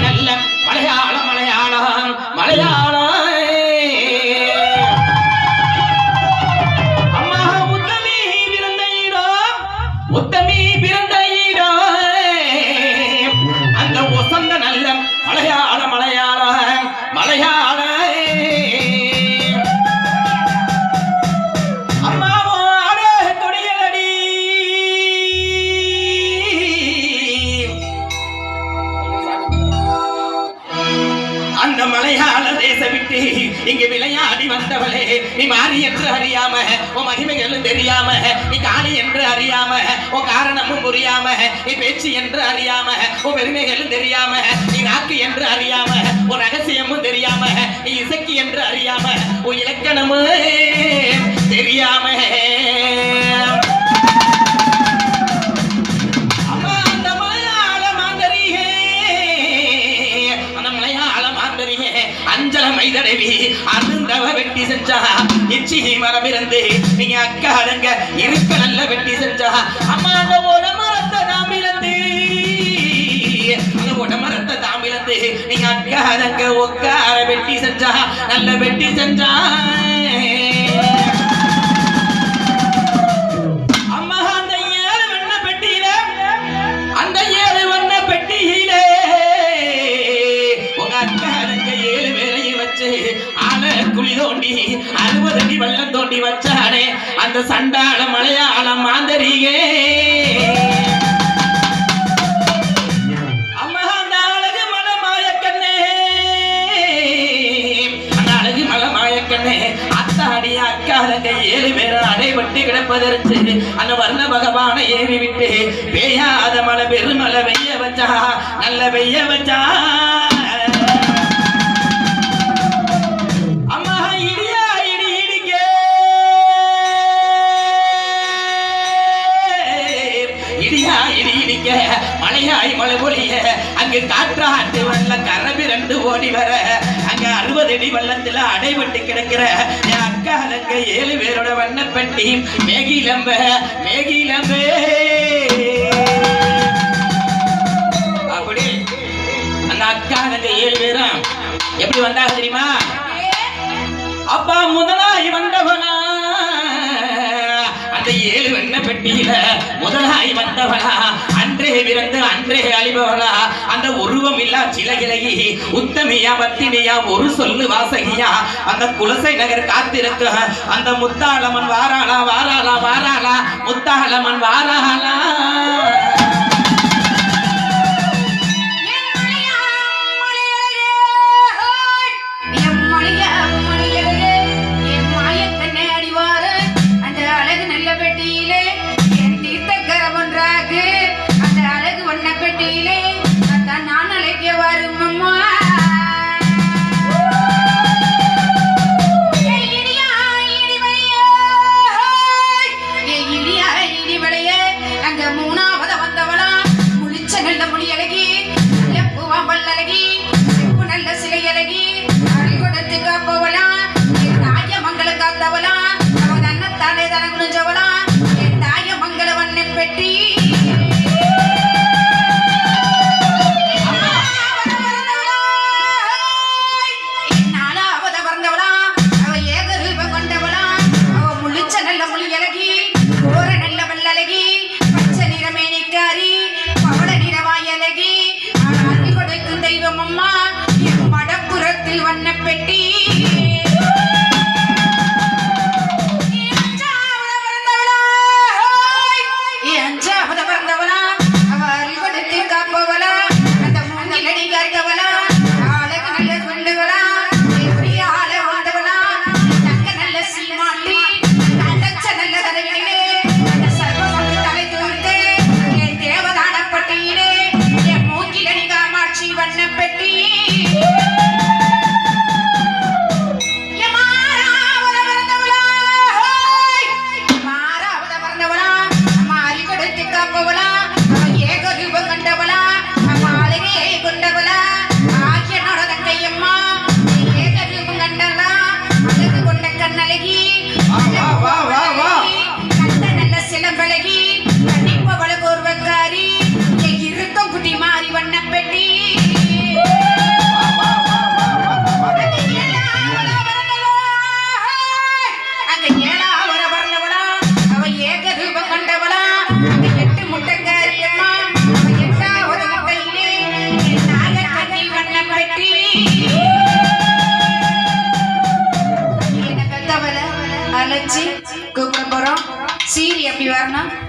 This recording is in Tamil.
நல்ல மலையாளம் மலையாளம் மலையாளம் அம்மா உத்தமி பிறந்த இடம் உத்தமி பிறந்த இடம் அந்த வசந்த நல்ல மலையாளம் மலையாளம் மலையாளம் மலையாள தேச விட்டு இங்கு விளையாடி வந்தவளே நீ மாறி என்று அறியாம உன் மகிமைகளும் தெரியாம நீ காளி என்று அறியாம உன் காரணமும் புரியாம நீ பேச்சு என்று அறியாம உன் பெருமைகளும் தெரியாம நீ நாக்கு என்று அறியாம உன் ரகசியமும் தெரியாம நீ இசக்கி என்று அறியாம உன் இலக்கணமும் தெரியாம அஞ்சல மைதடவி அருந்தவ வெட்டி செஞ்சா இச்சி மரம் இருந்து நீங்க அக்காரங்க இருக்க நல்ல வெட்டி செஞ்சா அம்மா அந்த உடமரத்தை தாமிலந்து அந்த உடமரத்தை தாமிலந்து நீங்க அக்காரங்க உட்கார வெட்டி செஞ்சா நல்ல வெட்டி செஞ்சா அம்மா அந்த 7 வண்ண பெட்டியில அந்த 7 வண்ண பெட்டியில உங்க அக்காரங்க 7 பேரையும் வச்சு ஆள குழி தோண்டி 60 அடி வெள்ளம் தோண்டி வச்சானே அந்த சண்டாள மலையாள மாந்தரிகே அம்மா அந்த அழகு மலமாய கண்ணே அந்த அழகு மலமாய கண்ணே அத்தாடி அக்காரங்க 7 பேரும் அடைபட்டு கிடப்பதற்கு அந்த வர்ண பகவானை ஏறி விட்டு பெய்யாத மழை பெருமழை வெய்ய வச்சா நல்ல வெய்ய வச்சா மலையாய் மலை பொழிய அங்கு காற்றாட்டு வெள்ள கரபி 2 ஓடி வர அங்க 60 அடி வெள்ளத்துல அடைபட்டு கிடக்கிற என் அக்காரங்க 7 பேரோட வண்ணப்பட்டி மேகிலம்ப மேகிலம்பே அப்படி அந்த அக்காரங்க 7 பேரும் எப்படி வந்தாங்க தெரியுமா அப்பா முதலாகி வந்தவனா அந்த 7 வண்ண பெட்டியில முதலாகி வந்தவளா அன்றே பிறந்து அன்றே அழிபவளா அந்த உருவம் இல்லா சிலகிலகி உத்தமியா பத்தினியா ஒரு சொல்லு வாசகியா அந்த குலசை நகர் காத்திருக்க அந்த முத்தாளமன் வாராளா வாராளா வாராளா முத்தாளமன் வாராளா மூணாவது காரணம்